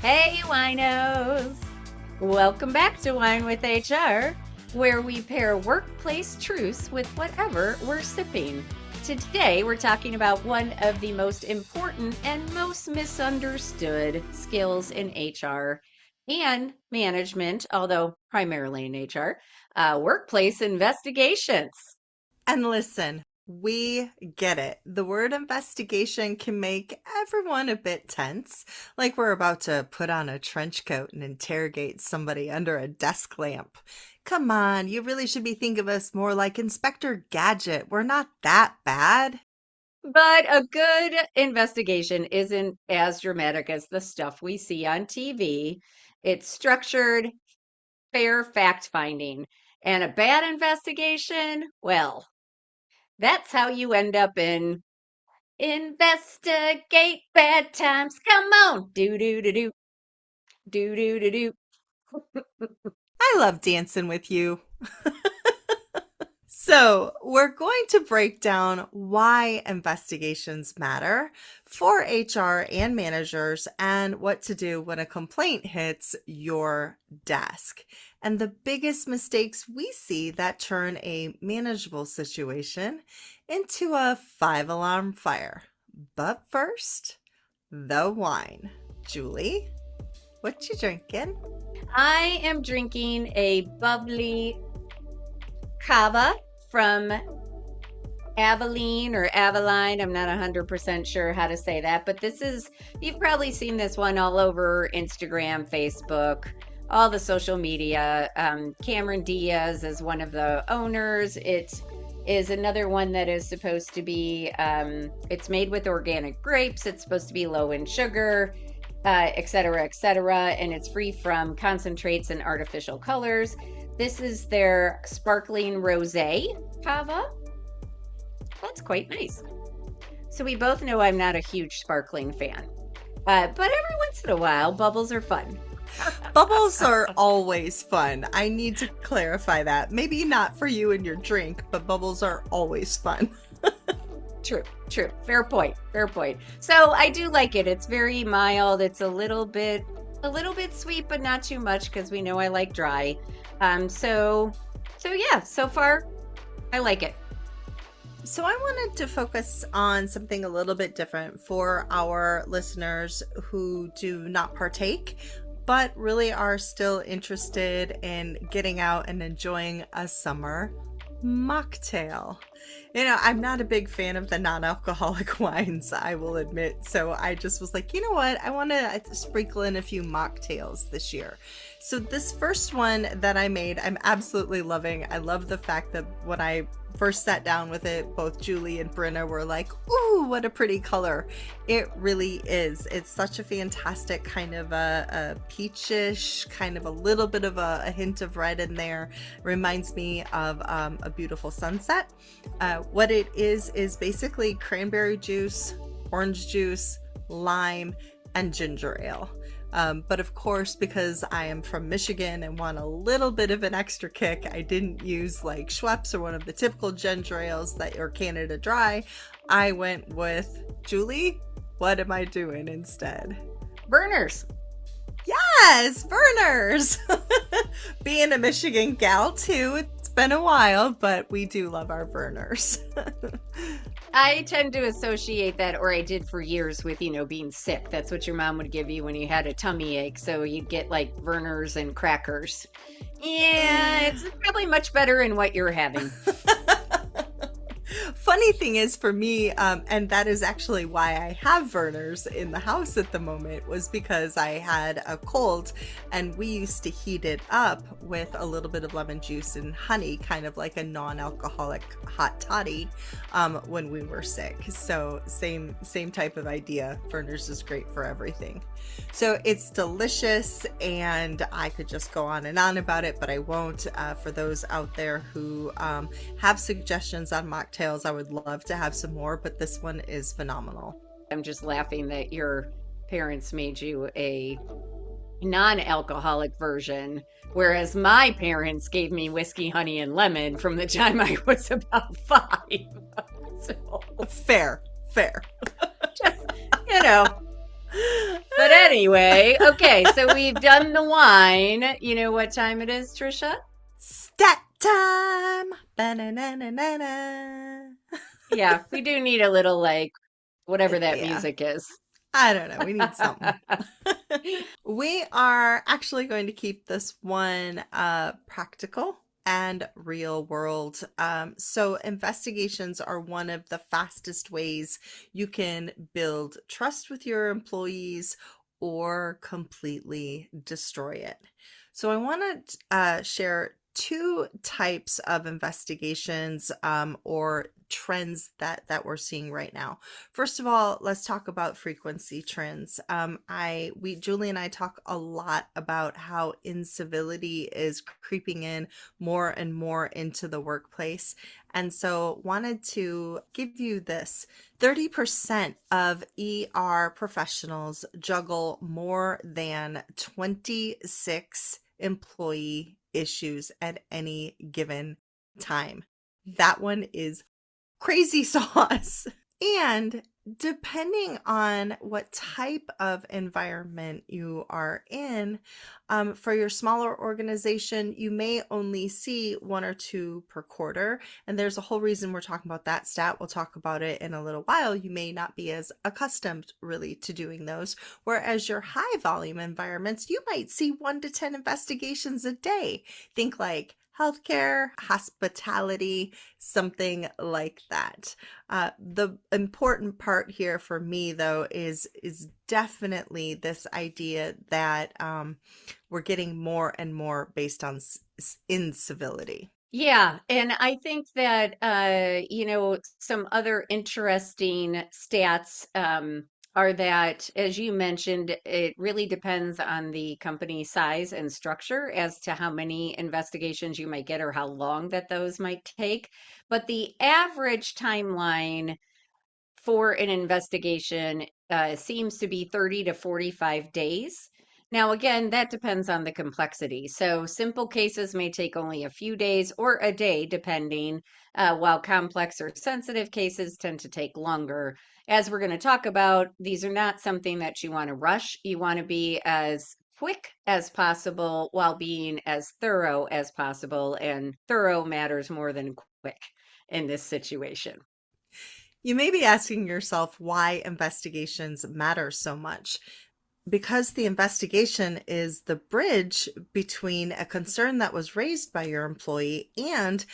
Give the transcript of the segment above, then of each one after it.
Hey, winos! Welcome back to Wine with HR, where we pair workplace truths with whatever we're sipping. Today, we're talking about one of the most important and most misunderstood skills in HR and management, although primarily in HR, workplace investigations. And listen, we get it. The word investigation can make everyone a bit tense, like we're about to put on a trench coat and interrogate somebody under a desk lamp. Come on, you really should be thinking of us more like Inspector Gadget. We're not that bad. But a good investigation isn't as dramatic as the stuff we see on TV. It's structured, fair fact finding. And a bad investigation, well, that's how you end up in investigate bad times. Come on. Do do do do. Do do do do. I love dancing with you. So, we're going to break down why investigations matter for HR and managers and what to do when a complaint hits your desk. And the biggest mistakes we see that turn a manageable situation into a 5-alarm fire. But first, the wine. Julie, what you drinking? I am drinking a bubbly cava from Aveline or Aveline. I'm not 100% sure how to say that, but you've probably seen this one all over Instagram, Facebook, all the social media. Cameron Diaz is one of the owners. It is another one that is supposed to be, it's made with organic grapes. It's supposed to be low in sugar, et cetera, and it's free from concentrates and artificial colors. This is their sparkling rosé cava. That's quite nice. So we both know I'm not a huge sparkling fan, but every once in a while, bubbles are fun. Bubbles are always fun. I need to clarify that. Maybe not for you and your drink, but bubbles are always fun. True. Fair point. So I do like it. It's very mild. It's a little bit sweet, but not too much because we know I like dry. So yeah, so far I like it. So I wanted to focus on something a little bit different for our listeners who do not partake, but really are still interested in getting out and enjoying a summer mocktail. I'm not a big fan of the non-alcoholic wines, I will admit. So I just was like, you know what? I want to sprinkle in a few mocktails this year. So this first one that I made, I'm absolutely loving. I love the fact that when I first sat down with it, both Julie and Brenna were like, ooh, what a pretty color. It really is. It's such a fantastic kind of a peachish, kind of a little bit of a hint of red in there. Reminds me of a beautiful sunset. What it is basically cranberry juice, orange juice, lime, and ginger ale. But of course, because I am from Michigan and want a little bit of an extra kick, I didn't use like Schweppes or one of the typical ginger ales or Canada Dry. I went with, Julie, what am I doing instead? Burners. Yes, Burners. Being a Michigan gal too, it's been a while, but we do love our Burners. I tend to associate that, or I did for years, with, being sick. That's what your mom would give you when you had a tummy ache. So you'd get like Vernors and crackers. Yeah, it's probably much better in what you're having. Funny thing is for me, and that is actually why I have Vernors in the house at the moment, was because I had a cold and we used to heat it up with a little bit of lemon juice and honey, kind of like a non-alcoholic hot toddy, when we were sick. So same type of idea. Vernors is great for everything. So it's delicious, and I could just go on and on about it, but I won't. For those out there who have suggestions on mocktails, I would love to have some more, but this one is phenomenal. I'm just laughing that your parents made you a non-alcoholic version, whereas my parents gave me whiskey, honey, and lemon from the time I was about 5. So, Fair. just, But anyway. Anyway, okay, so we've done the wine. You know what time it is, Trisha? Stat time. Ba-na-na-na-na-na. Yeah, we do need a little like whatever that Yeah. music is. I don't know. We need something. We are actually going to keep this one practical and real world. So, investigations are one of the fastest ways you can build trust with your employees or completely destroy it. So, I want to share two types of investigations or trends that we're seeing right now. First of all, let's talk about frequency trends. Julie and I talk a lot about how incivility is creeping in more and more into the workplace. And so wanted to give you this. 30% of ER professionals juggle more than 26 employee issues at any given time. That one is crazy sauce. And depending on what type of environment you are in, for your smaller organization, you may only see one or two per quarter. And there's a whole reason we're talking about that stat. We'll talk about it in a little while. You may not be as accustomed really to doing those. Whereas your high volume environments, you might see 1 to 10 investigations a day. Think like healthcare, hospitality, something like that. The important part here for me, though, is definitely this idea that we're getting more and more based on incivility. Yeah, and I think that some other interesting stats are that, as you mentioned, it really depends on the company size and structure as to how many investigations you might get or how long that those might take. But the average timeline for an investigation seems to be 30 to 45 days. Now, again, that depends on the complexity. So, simple cases may take only a few days or a day, depending, while complex or sensitive cases tend to take longer. As we're going to talk about, these are not something that you want to rush. You want to be as quick as possible while being as thorough as possible. And thorough matters more than quick in this situation. You may be asking yourself why investigations matter so much. Because the investigation is the bridge between a concern that was raised by your employee and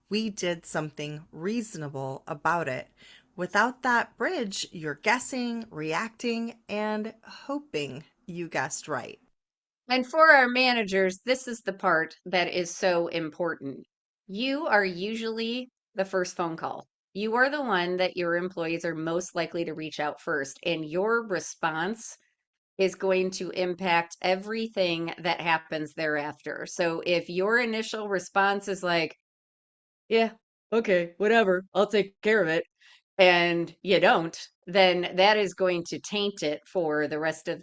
we did something reasonable about it. Without that bridge, you're guessing, reacting, and hoping you guessed right. And for our managers, this is the part that is so important. You are usually the first phone call. You are the one that your employees are most likely to reach out first, and your response is going to impact everything that happens thereafter. So if your initial response is like, yeah, okay, whatever, I'll take care of it, and you don't, then that is going to taint it for the rest of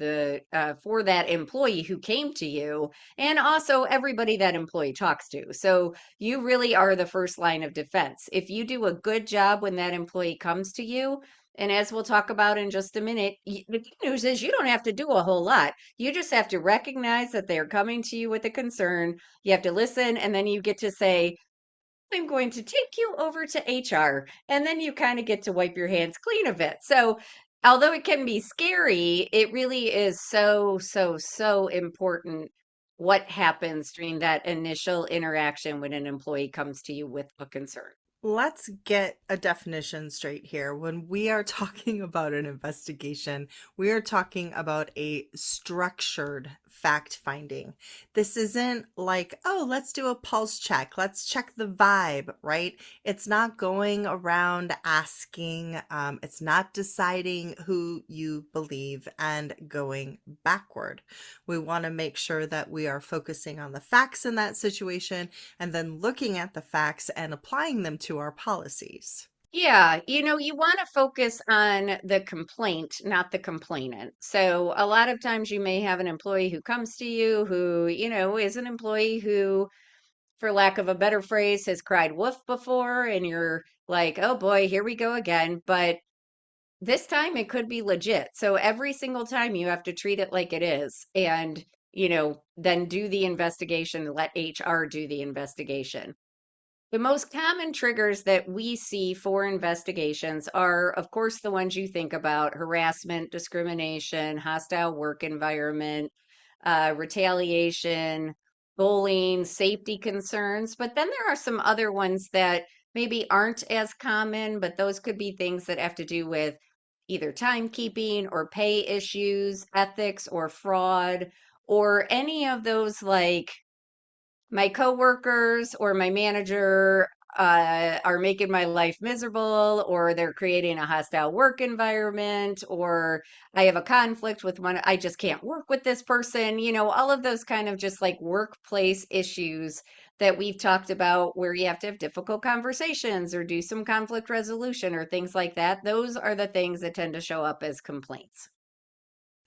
for that employee who came to you and also everybody that employee talks to. So you really are the first line of defense. If you do a good job when that employee comes to you, and as we'll talk about in just a minute, the good news is you don't have to do a whole lot. You just have to recognize that they're coming to you with a concern. You have to listen, and then you get to say, I'm going to take you over to HR. And then you kind of get to wipe your hands clean of it. So, although it can be scary, it really is so, so, so important what happens during that initial interaction when an employee comes to you with a concern. Let's get a definition straight here. When we are talking about an investigation, we are talking about a structured fact finding. This isn't like, oh, let's do a pulse check. Let's check the vibe, right? It's not going around asking, it's not deciding who you believe and going backward. We want to make sure that we are focusing on the facts in that situation and then looking at the facts and applying them to our policies. Yeah, you want to focus on the complaint, not the complainant. So, a lot of times you may have an employee who comes to you who, is an employee who, for lack of a better phrase, has cried wolf before, and you're like, oh boy, here we go again. But This time it could be legit. So every single time you have to treat it like it is and, then do the investigation, let HR do the investigation. The most common triggers that we see for investigations are, of course, the ones you think about: harassment, discrimination, hostile work environment, retaliation, bullying, safety concerns. But then there are some other ones that maybe aren't as common, but those could be things that have to do with either timekeeping or pay issues, ethics or fraud, or any of those like my coworkers or my manager are making my life miserable, or they're creating a hostile work environment, or I have a conflict with one. I just can't work with this person. All of those kind of just like workplace issues that we've talked about where you have to have difficult conversations or do some conflict resolution or things like that. Those are the things that tend to show up as complaints.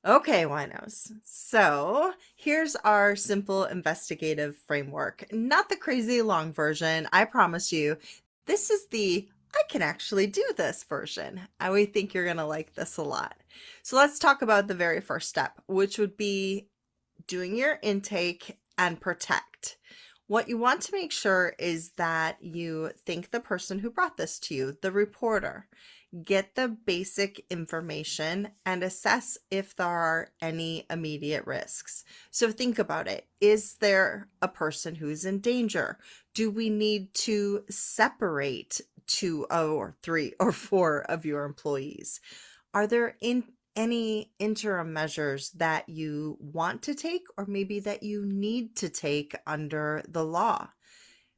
Okay, winos. So here's our simple investigative framework. Not the crazy long version. I promise you, this is the I can actually do this version. I would think you're going to like this a lot. So let's talk about the very first step, which would be doing your intake and protect. What you want to make sure is that you thank the person who brought this to you, the reporter. Get the basic information and assess if there are any immediate risks. So think about it. Is there a person who's in danger? Do we need to separate two or three or four of your employees? Are there any interim measures that you want to take or maybe that you need to take under the law?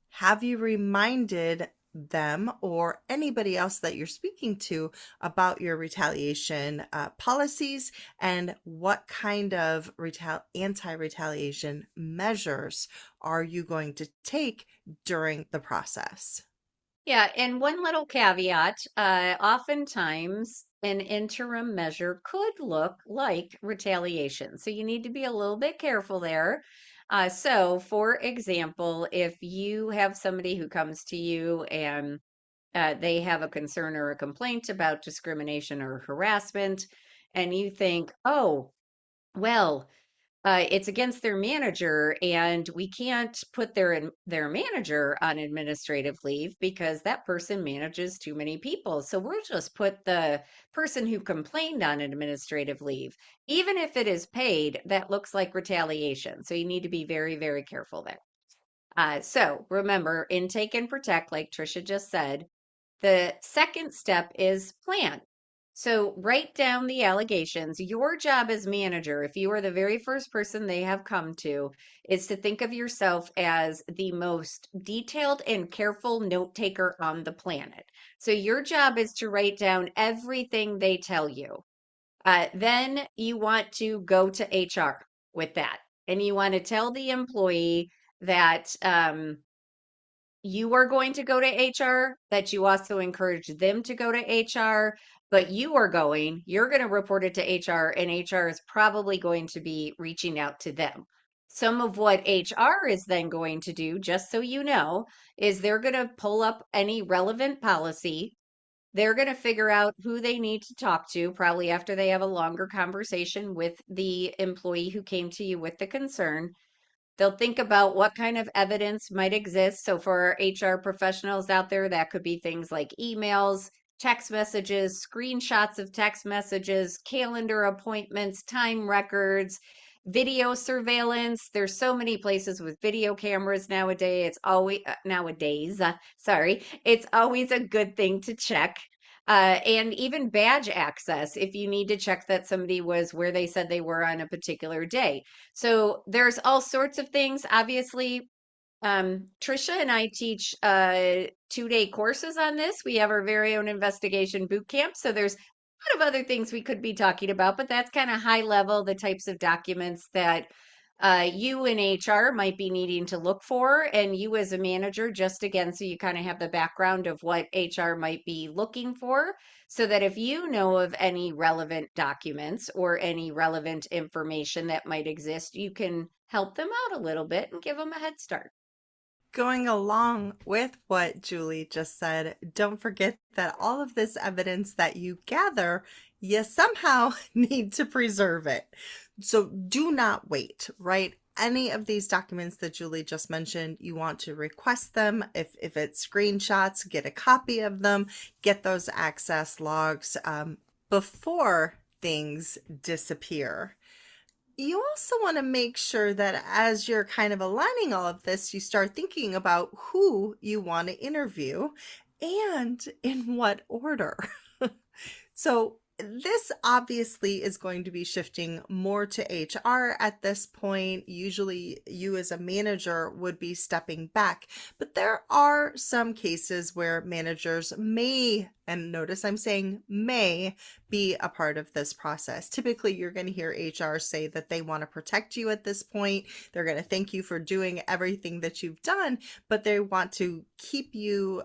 Have you reminded them or anybody else that you're speaking to about your retaliation policies and what kind of anti-retaliation measures are you going to take during the process? Yeah, and one little caveat, oftentimes an interim measure could look like retaliation. So you need to be a little bit careful there. So, for example, if you have somebody who comes to you and they have a concern or a complaint about discrimination or harassment, and you think, oh, well, it's against their manager, and we can't put their manager on administrative leave because that person manages too many people. So we'll just put the person who complained on administrative leave. Even if it is paid, that looks like retaliation. So you need to be very, very careful there. So remember, intake and protect, like Trisha just said. The second step is plan. So write down the allegations. Your job as manager, if you are the very first person they have come to, is to think of yourself as the most detailed and careful note taker on the planet. So your job is to write down everything they tell you. Then you want to go to HR with that. And you want to tell the employee that you are going to go to HR, that you also encourage them to go to HR, but you're going to report it to HR, and HR is probably going to be reaching out to them. Some of what HR is then going to do, just so you know, is they're going to pull up any relevant policy. They're going to figure out who they need to talk to, probably after they have a longer conversation with the employee who came to you with the concern. They'll think about what kind of evidence might exist. So, for our HR professionals out there, that could be things like emails, text messages, screenshots of text messages, calendar appointments, time records, video surveillance. There's so many places with video cameras nowadays. It's always a good thing to check. And even badge access if you need to check that somebody was where they said they were on a particular day. So there's all sorts of things. Obviously, Trisha and I teach 2-day courses on this. We have our very own investigation boot camp. So there's a lot of other things we could be talking about, but that's kind of high level, the types of documents that you in HR might be needing to look for, and you as a manager, just again, so you kind of have the background of what HR might be looking for, so that if you know of any relevant documents or any relevant information that might exist, you can help them out a little bit and give them a head start. Going along with what Julie just said, don't forget that all of this evidence that you gather, you somehow need to preserve it. So do not wait, right? Any of these documents that Julie just mentioned, you want to request them. If it's screenshots, get a copy of them, get those access logs before things disappear. You also want to make sure that as you're kind of aligning all of this, you start thinking about who you want to interview and in what order. So this obviously is going to be shifting more to HR at this point. Usually you as a manager would be stepping back, but there are some cases where managers may, and notice I'm saying may, be a part of this process. Typically you're going to hear HR say that they want to protect you at this point. They're going to thank you for doing everything that you've done, but they want to keep you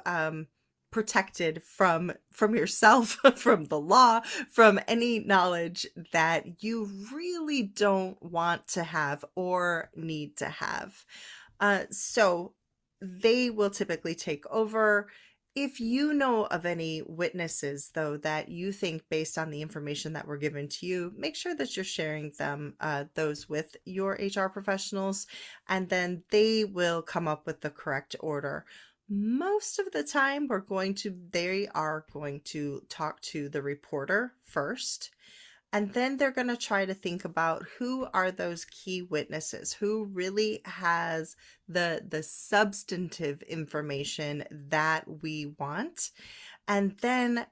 protected from yourself, from the law, from any knowledge that you really don't want to have or need to have. So they will typically take over. If you know of any witnesses, though, that you think based on the information that were given to you, make sure that you're sharing them, those with your HR professionals, and then they will come up with the correct order. Most of the time they are going to talk to the reporter first, and then they're going to try to think about who are those key witnesses, who really has the substantive information that we want. And then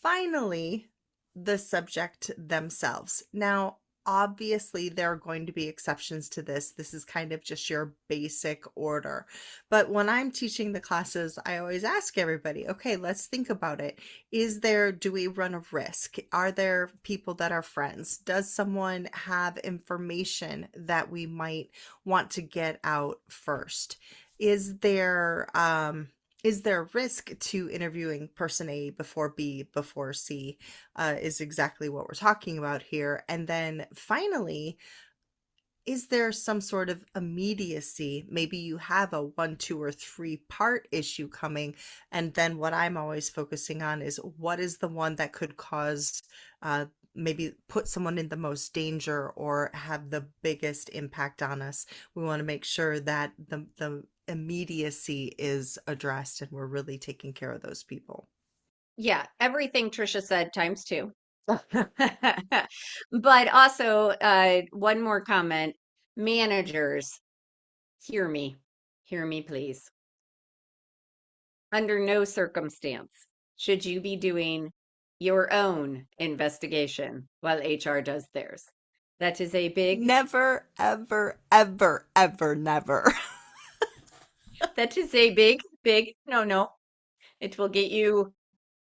finally, the subject themselves. Now, obviously, there are going to be exceptions to this. This is kind of just your basic order. But when I'm teaching the classes, I always ask everybody, okay, let's think about it. Do we run a risk? Are there people that are friends? Does someone have information that we might want to get out first? Is there risk to interviewing person A before B before C, is exactly what we're talking about here. And then finally, is there some sort of immediacy? Maybe you have a 1, 2, or 3 part issue coming. And then what I'm always focusing on is what is the one that could cause, maybe put someone in the most danger or have the biggest impact on us. We want to make sure that the immediacy is addressed and we're really taking care of those people. Yeah, everything Trisha said times two. But also, one more comment. Managers, hear me. Hear me, please. Under no circumstance should you be doing your own investigation while HR does theirs. That is a big, Never, ever, ever, ever, never. that is a big, big no no. It will get you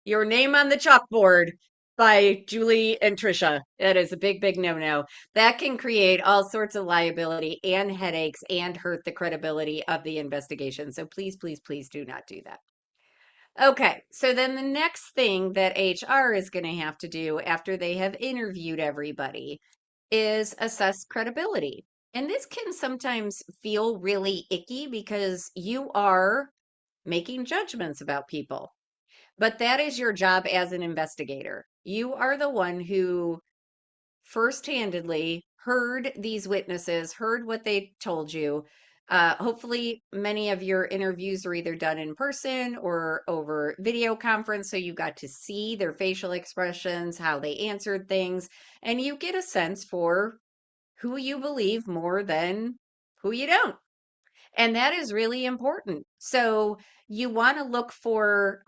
your name on the chalkboard by Julie and Trisha. That is a big, big no no. That can create all sorts of liability and headaches and hurt the credibility of the investigation. So please, please, please do not do that. Okay, so then the next thing that HR is going to have to do after they have interviewed everybody is assess credibility. And this can sometimes feel really icky because you are making judgments about people. But that is your job as an investigator. You are the one who first-handedly heard these witnesses, heard what they told you. Hopefully, many of your interviews are either done in person or over video conference, so you got to see their facial expressions, how they answered things, and you get a sense for who you believe more than who you don't. And that is really important. So you want to look for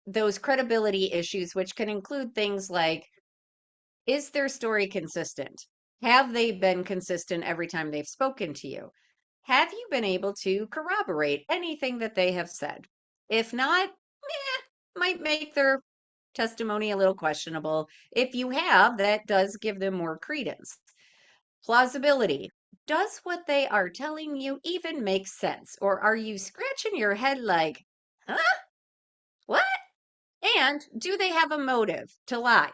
those credibility issues, which can include things like, is their story consistent? Have they been consistent every time they've spoken to you? Have you been able to corroborate anything that they have said? If not, might make their testimony a little questionable. If you have, that does give them more credence. Plausibility. Does what they are telling you even make sense? Or are you scratching your head like, huh? What? And do they have a motive to lie?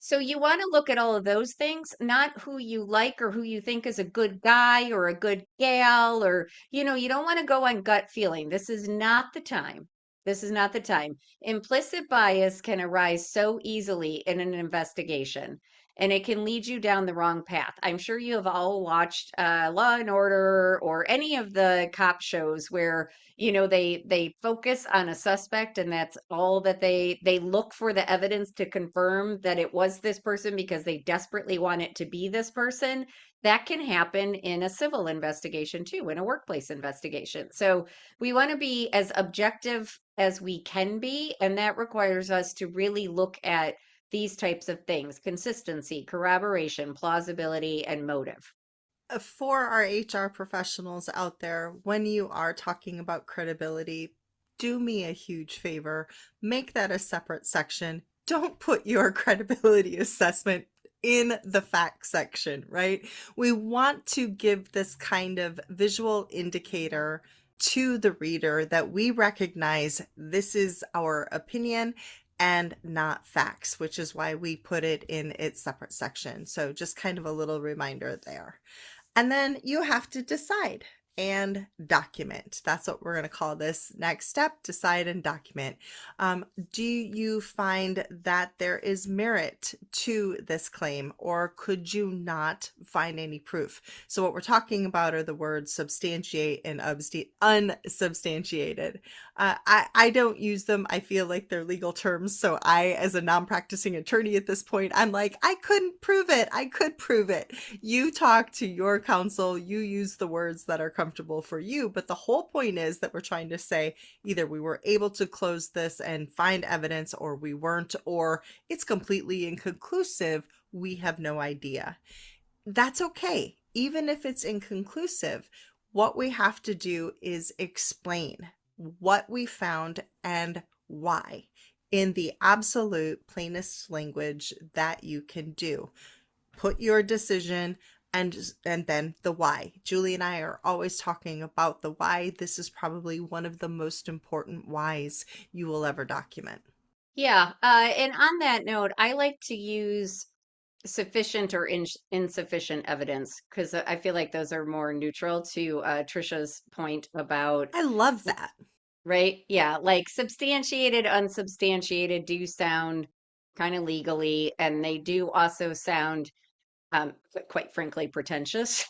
So you want to look at all of those things, not who you like or who you think is a good guy or a good gal, or, you don't want to go on gut feeling. This is not the time. This is not the time. Implicit bias can arise so easily in an investigation, and it can lead you down the wrong path. I'm sure you have all watched Law and Order or any of the cop shows where they focus on a suspect, and that's all that they look for, the evidence to confirm that it was this person because they desperately want it to be this person. That can happen in a civil investigation too, in a workplace investigation. So we want to be as objective as we can be, and that requires us to really look at these types of things: consistency, corroboration, plausibility, and motive. For our HR professionals out there, when you are talking about credibility, do me a huge favor. Make that a separate section. Don't put your credibility assessment in the fact section, right? We want to give this kind of visual indicator to the reader that we recognize this is our opinion and not facts, which is why we put it in its separate section. So just kind of a little reminder there. And then you have to decide and document. That's what we're going to call this next step: decide and document. Do you find that there is merit to this claim, or could you not find any proof? So what we're talking about are the words substantiate and unsubstantiated. I don't use them. I feel like they're legal terms. So I, as a non-practicing attorney at this point, I'm like, I couldn't prove it. I could prove it. You talk to your counsel, you use the words that are comfortable for you. But the whole point is that we're trying to say either we were able to close this and find evidence, or we weren't, or it's completely inconclusive. We have no idea. That's okay. Even if it's inconclusive, what we have to do is explain what we found and why in the absolute plainest language that you can do. Put your decision and then the why. Julie and I are always talking about the why. This is probably one of the most important whys you will ever document. Yeah, and on that note, I like to use sufficient or insufficient evidence because I feel like those are more neutral to Trisha's point about, I love that. right? Yeah, like substantiated, unsubstantiated do sound kind of legally, and they do also sound, quite frankly, pretentious.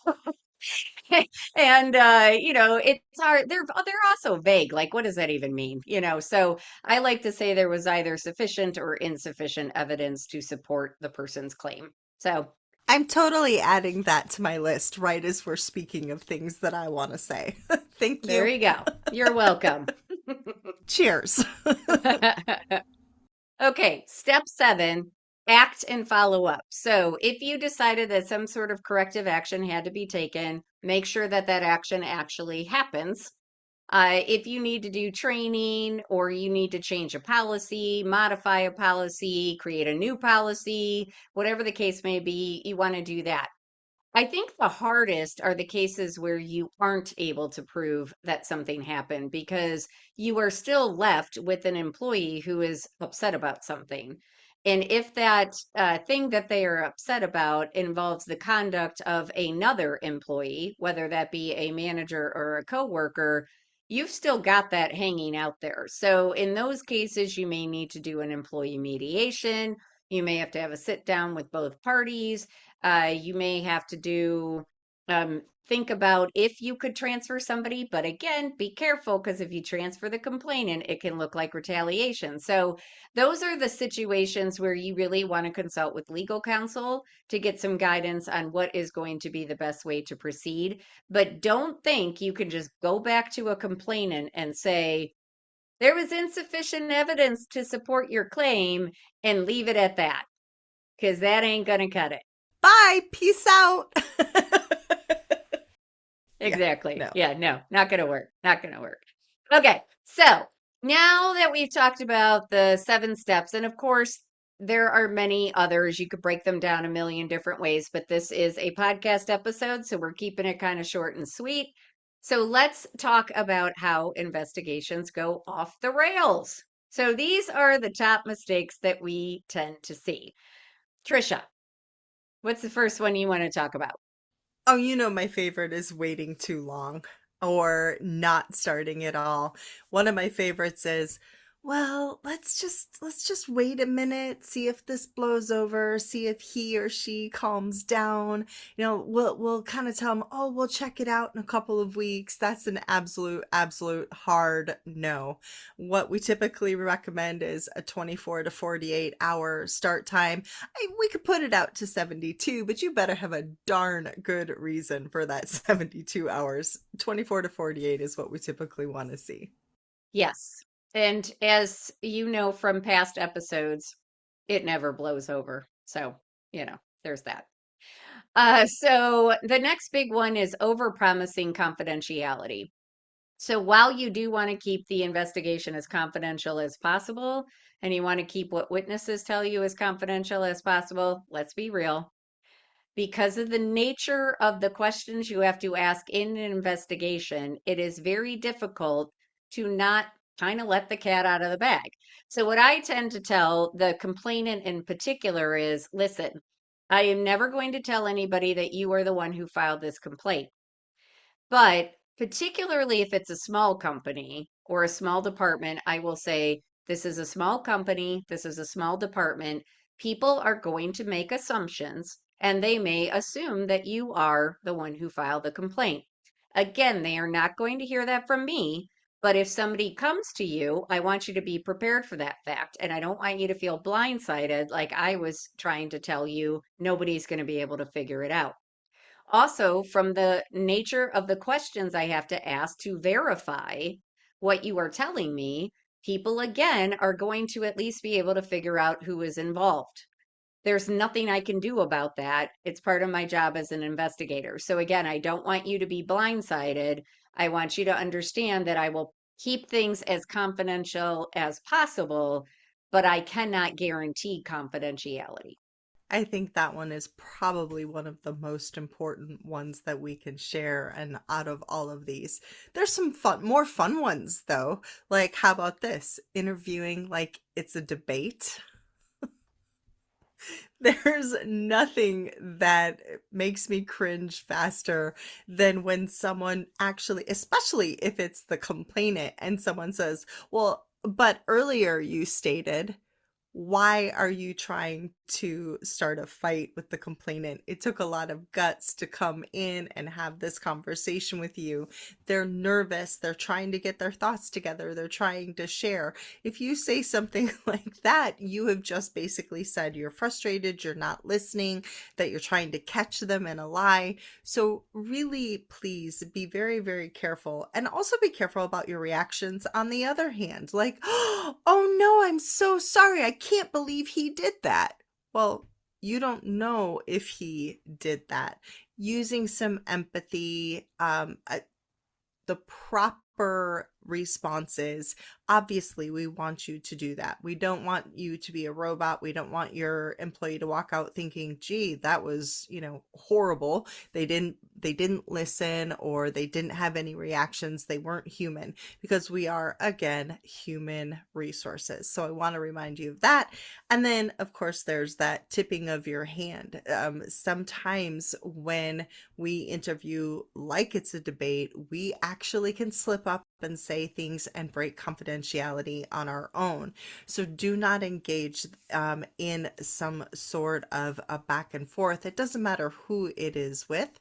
And it's hard. They're also vague. Like, what does that even mean? So I like to say there was either sufficient or insufficient evidence to support the person's claim. So I'm totally adding that to my list right as we're speaking of things that I want to say. Thank there you. you go. You're welcome. Cheers. Okay, step 7, act and follow up. So if you decided that some sort of corrective action had to be taken, make sure that that action actually happens. If you need to do training or you need to change a policy, modify a policy, create a new policy, whatever the case may be, you want to do that. I think the hardest are the cases where you aren't able to prove that something happened because you are still left with an employee who is upset about something. And if that thing that they are upset about involves the conduct of another employee, whether that be a manager or a coworker, you've still got that hanging out there. So in those cases, you may need to do an employee mediation. You may have to have a sit down with both parties. You may have to think about if you could transfer somebody, but again, be careful because if you transfer the complainant, it can look like retaliation. So, those are the situations where you really want to consult with legal counsel to get some guidance on what is going to be the best way to proceed. But don't think you can just go back to a complainant and say, there was insufficient evidence to support your claim and leave it at that because that ain't going to cut it. Bye. Peace out. Yeah, Exactly. no. Yeah, no, not gonna work. Not gonna work. Okay, so now that we've talked about the 7 steps, and of course, there are many others. You could break them down a million different ways, but this is a podcast episode, so we're keeping it kind of short and sweet. So let's talk about how investigations go off the rails. So these are the top mistakes that we tend to see. Trisha, what's the first one you want to talk about? Oh, my favorite is waiting too long or not starting at all. One of my favorites is, well, let's just wait a minute, see if this blows over, see if he or she calms down. We'll kind of tell them, "Oh, we'll check it out in a couple of weeks." That's an absolute hard no. What we typically recommend is a 24 to 48 hour start time. We could put it out to 72, but you better have a darn good reason for that 72 hours. 24 to 48 is what we typically want to see. Yes. And as you know from past episodes, it never blows over. So, there's that. So the next big one is over-promising confidentiality. So while you do want to keep the investigation as confidential as possible, and you want to keep what witnesses tell you as confidential as possible, let's be real. Because of the nature of the questions you have to ask in an investigation, it is very difficult to not kind of let the cat out of the bag. So, what I tend to tell the complainant in particular is listen, I am never going to tell anybody that you are the one who filed this complaint. But particularly if it's a small company or a small department, I will say, this is a small company, this is a small department. People are going to make assumptions and they may assume that you are the one who filed the complaint. Again, they are not going to hear that from me. But if somebody comes to you, I want you to be prepared for that fact. And I don't want you to feel blindsided like I was trying to tell you, nobody's going to be able to figure it out. Also, from the nature of the questions I have to ask to verify what you are telling me, people again are going to at least be able to figure out who is involved. There's nothing I can do about that. It's part of my job as an investigator. So, again, I don't want you to be blindsided. I want you to understand that I will keep things as confidential as possible, but I cannot guarantee confidentiality. I think that one is probably one of the most important ones that we can share. And out of all of these, there's some more fun ones though. Like, how about this? Interviewing like it's a debate. There's nothing that makes me cringe faster than when someone actually, especially if it's the complainant, and someone says, "Well, but earlier you stated," why are you trying to start a fight with the complainant? It took a lot of guts to come in and have this conversation with you. They're nervous. They're trying to get their thoughts together. They're trying to share. If you say something like that, you have just basically said you're frustrated, you're not listening, that you're trying to catch them in a lie. So, really, please be very, very careful. And also be careful about your reactions on the other hand. Like, "Oh no, I'm so sorry. I can't believe he did that." Well, you don't know if he did that. Using some empathy, the proper responses. Obviously, we want you to do that. We don't want you to be a robot. We don't want your employee to walk out thinking, "Gee, that was, horrible. They didn't listen, or they didn't have any reactions. They weren't human," because we are, again, human resources. So I want to remind you of that. And then, of course, there's that tipping of your hand. Sometimes when we interview like it's a debate, we actually can slip up and say things and break confidentiality on our own. So do not engage in some sort of a back and forth. It doesn't matter who it is with.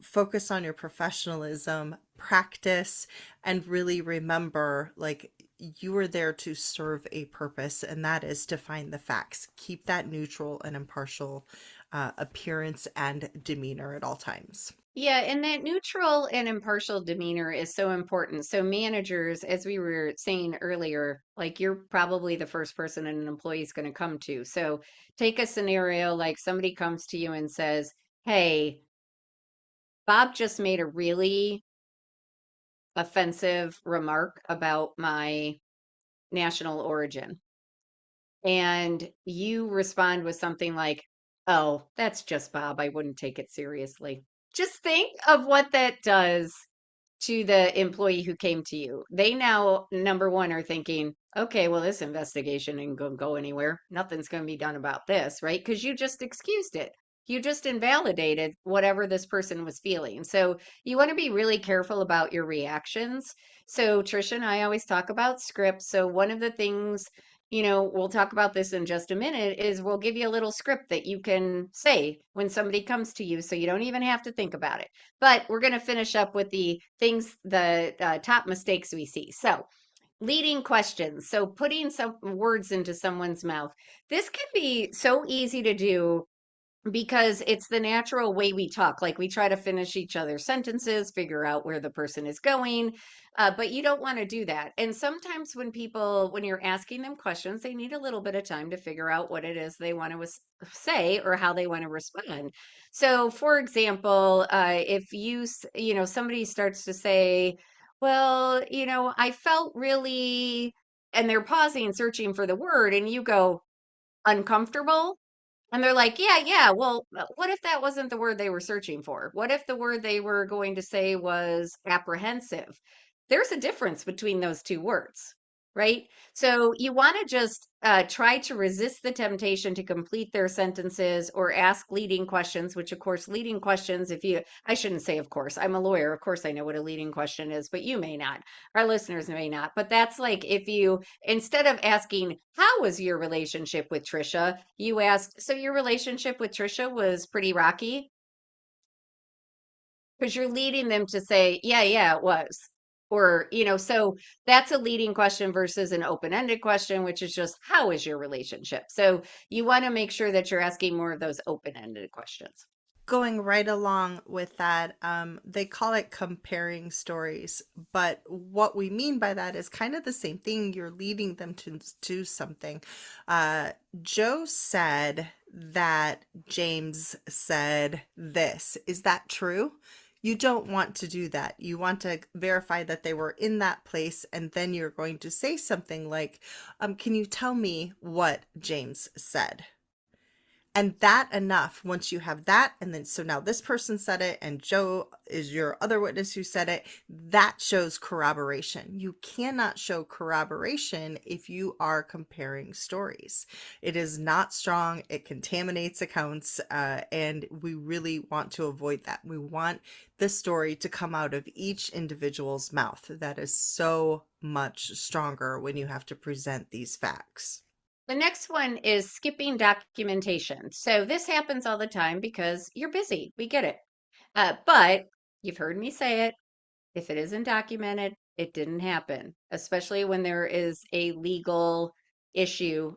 Focus on your professionalism, practice, and really remember, like, you are there to serve a purpose, and that is to find the facts. Keep that neutral and impartial appearance and demeanor at all times. Yeah, and that neutral and impartial demeanor is so important. So, managers, as we were saying earlier, like you're probably the first person an employee is going to come to. So, take a scenario like somebody comes to you and says, "Hey, Bob just made a really offensive remark about my national origin." And you respond with something like, "Oh, that's just Bob. I wouldn't take it seriously." Just think of what that does to the employee who came to you. They now, number one, are thinking, okay, well, this investigation ain't going to go anywhere. Nothing's going to be done about this, right? Because you just excused it. You just invalidated whatever this person was feeling. So you want to be really careful about your reactions. So Trisha and I always talk about scripts. So one of the things, we'll talk about this in just a minute, is we'll give you a little script that you can say when somebody comes to you. So you don't even have to think about it. But we're going to finish up with the things, the top mistakes we see. So, leading questions. So, putting some words into someone's mouth. This can be so easy to do because it's the natural way we talk. Like we try to finish each other's sentences, figure out where the person is going, but you don't want to do that. And sometimes when you're asking them questions, they need a little bit of time to figure out what it is they want to say or how they want to respond. So, for example, if somebody starts to say, well, I felt really, and they're pausing, searching for the word, and you go, uncomfortable, and they're like, yeah, yeah. Well, what if that wasn't the word they were searching for? What if the word they were going to say was apprehensive? There's a difference between those two words, right? So you want to just try to resist the temptation to complete their sentences or ask leading questions, which, of course, leading questions, I shouldn't say, of course, I'm a lawyer. Of course, I know what a leading question is, but you may not. Our listeners may not. But that's like if you, instead of asking, how was your relationship with Trisha? You asked, so your relationship with Trisha was pretty rocky? Because you're leading them to say, yeah, yeah, it was. Or, so that's a leading question versus an open-ended question, which is just, how is your relationship? So you want to make sure that you're asking more of those open-ended questions. Going right along with that, they call it comparing stories, but what we mean by that is kind of the same thing. You're leading them to do something. Uh, Joe said that James said this. Is that true? You don't want to do that. You want to verify that they were in that place, and then you're going to say something like, can you tell me what James said? And that enough, once you have that, and then so now this person said it and Joe is your other witness who said it, that shows corroboration. You cannot show corroboration if you are comparing stories. It is not strong. It contaminates accounts, and we really want to avoid that. We want the story to come out of each individual's mouth. That is so much stronger when you have to present these facts. The next one is skipping documentation. So this happens all the time because you're busy. We get it. But you've heard me say it. If it isn't documented, it didn't happen, especially when there is a legal issue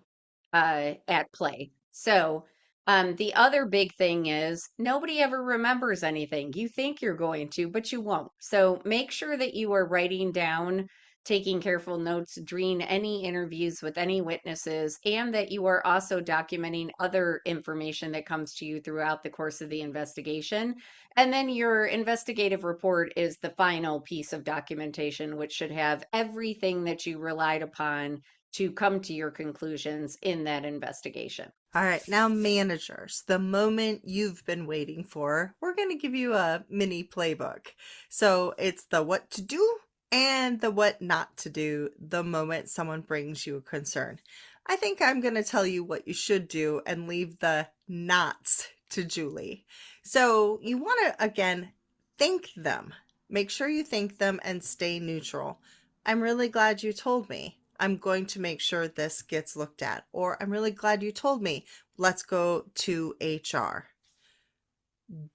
at play. So, the other big thing is nobody ever remembers anything. You think you're going to, but you won't. So, make sure that you are writing down, taking careful notes during any interviews with any witnesses, and that you are also documenting other information that comes to you throughout the course of the investigation. And then your investigative report is the final piece of documentation, which should have everything that you relied upon to come to your conclusions in that investigation. All right, now managers, the moment you've been waiting for, we're going to give you a mini playbook. So it's the what to do and the what not to do the moment someone brings you a concern. I think I'm going to tell you what you should do and leave the nots to Julie. So you want to, again, thank them. Make sure you thank them and stay neutral. I'm really glad you told me. I'm going to make sure this gets looked at. Or I'm really glad you told me. Let's go to HR.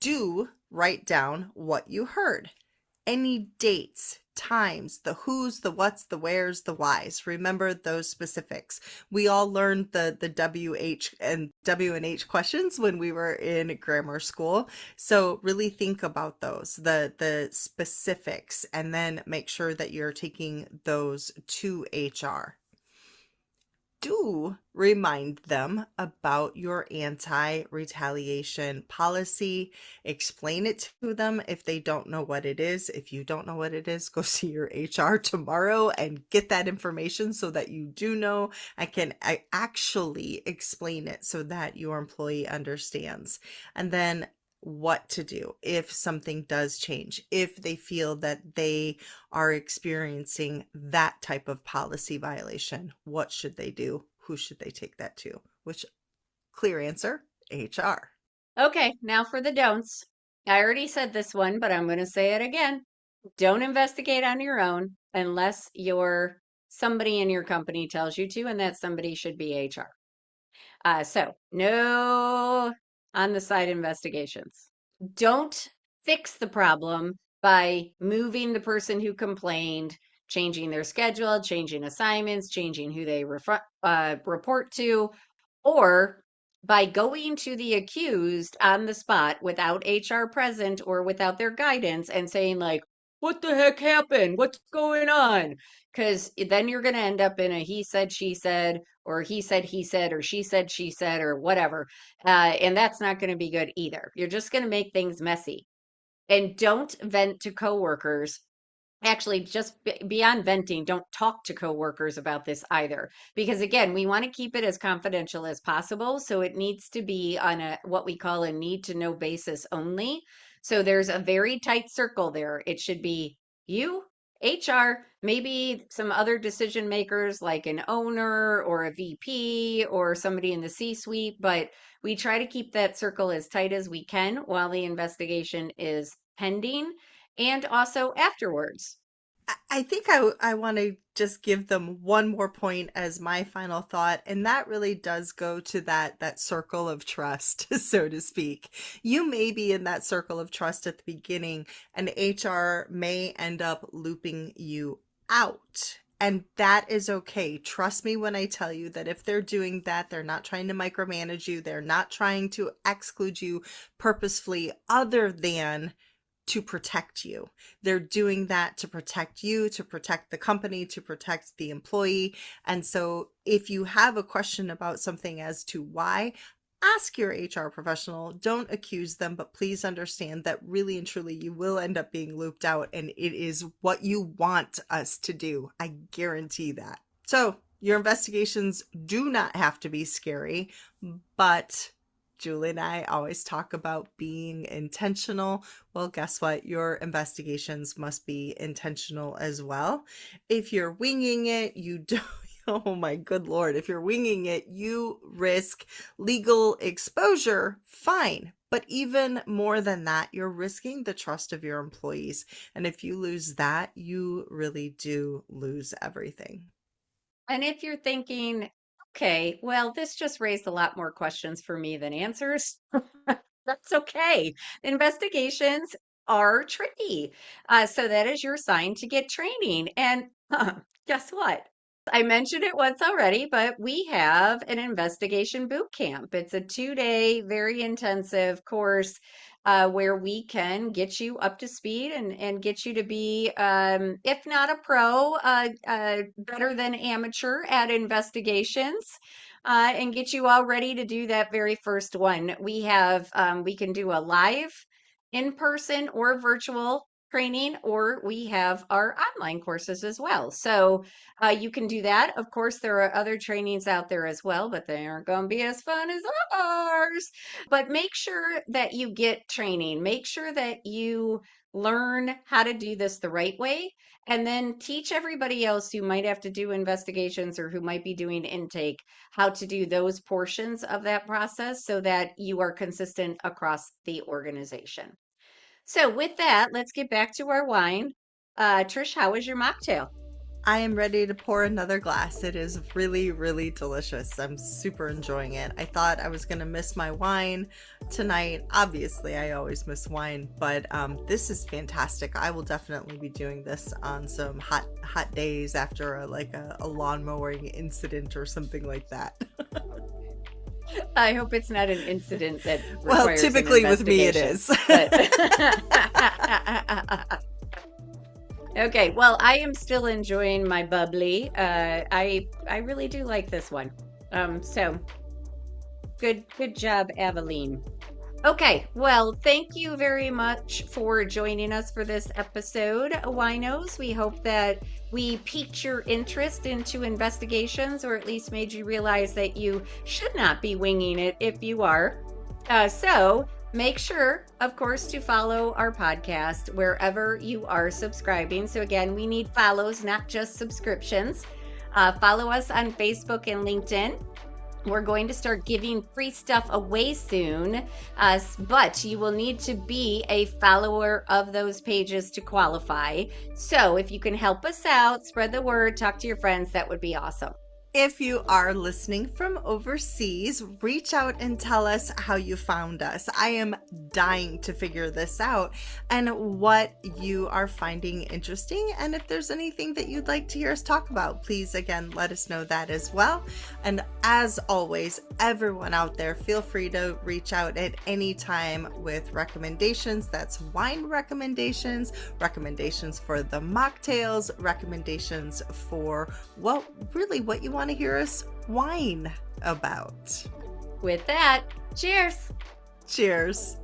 Do write down what you heard. Any dates, times, the who's, the what's, the where's, the why's. Remember those specifics. We all learned the WH and W&H questions when we were in grammar school. So really think about those, the specifics, and then make sure that you're taking those to HR. Do remind them about your anti-retaliation policy. Explain it to them if they don't know what it is. If you don't know what it is, go see your HR tomorrow and get that information so that you do know and can actually explain it so that your employee understands. And then what to do if something does change, if they feel that they are experiencing that type of policy violation. What should they do? Who should they take that to? Which, clear answer, HR. Okay, now for the don'ts. I already said this one, but I'm going to say it again. Don't investigate on your own unless somebody in your company tells you to, and that somebody should be HR. So no on the side investigations. Don't fix the problem by moving the person who complained, changing their schedule, changing assignments, changing who they report to, or by going to the accused on the spot without HR present or without their guidance and saying, like, what the heck happened? What's going on? Because then you're going to end up in a he said, she said, or he said, or she said, she said, or whatever. And that's not going to be good either. You're just going to make things messy. And don't vent to coworkers. Actually, just beyond venting, don't talk to coworkers about this either. Because again, we want to keep it as confidential as possible. So it needs to be on what we call a need to know basis only. So there's a very tight circle there. It should be you, HR, maybe some other decision makers like an owner or a VP or somebody in the C-suite. But we try to keep that circle as tight as we can while the investigation is pending and also afterwards. I think I want to just give them one more point as my final thought, and that really does go to that circle of trust, so to speak. You may be in that circle of trust at the beginning, and HR may end up looping you out. And that is okay. Trust me when I tell you that if they're doing that, they're not trying to micromanage you. They're not trying to exclude you purposefully, other than to protect you. They're doing that to protect you, to protect the company, to protect the employee. And so if you have a question about something as to why, ask your HR professional. Don't accuse them, but please understand that really and truly you will end up being looped out, and it is what you want us to do. I guarantee that. So your investigations do not have to be scary, but Julie and I always talk about being intentional. Well, guess what? Your investigations must be intentional as well. If you're winging it, you don't. Oh my good Lord. If you're winging it, you risk legal exposure. Fine. But even more than that, you're risking the trust of your employees. And if you lose that, you really do lose everything. And if you're thinking, okay, well, this just raised a lot more questions for me than answers, that's okay. Investigations are tricky. So that is your sign to get training. And guess what? I mentioned it once already, but we have an investigation boot camp. It's a 2-day, very intensive course where we can get you up to speed and get you to be, if not a pro, better than amateur at investigations. And get you all ready to do that very first one. We can do a live, in person, or virtual training, or we have our online courses as well. So you can do that. Of course, there are other trainings out there as well, but they aren't going to be as fun as ours. But make sure that you get training. Make sure that you learn how to do this the right way, and then teach everybody else who might have to do investigations or who might be doing intake how to do those portions of that process so that you are consistent across the organization. So with that, let's get back to our wine. Trish, how was your mocktail? I am ready to pour another glass. It is really, really delicious. I'm super enjoying it. I thought I was going to miss my wine tonight. Obviously, I always miss wine, but this is fantastic. I will definitely be doing this on some hot days after a lawn mowing incident or something like that. I hope it's not an incident that Well, requires typically an with me it investigation, is. but- Okay, well, I am still enjoying my bubbly. I really do like this one. So good job, Aveline. Okay, well, thank you very much for joining us for this episode, Winos. We hope that we piqued your interest into investigations, or at least made you realize that you should not be winging it if you are. So Make sure, of course, to follow our podcast wherever you are subscribing. So again, we need follows, not just subscriptions. Follow us on Facebook and LinkedIn. We're going to start giving free stuff away soon, but you will need to be a follower of those pages to qualify. So if you can help us out, spread the word, talk to your friends, that would be awesome. If you are listening from overseas, reach out and tell us how you found us. I am dying to figure this out and what you are finding interesting. And if there's anything that you'd like to hear us talk about, please, again, let us know that as well. And as always, everyone out there, feel free to reach out at any time with recommendations. That's wine recommendations, recommendations for the mocktails, recommendations for, well, really what you want to hear us whine about. With that, cheers. Cheers.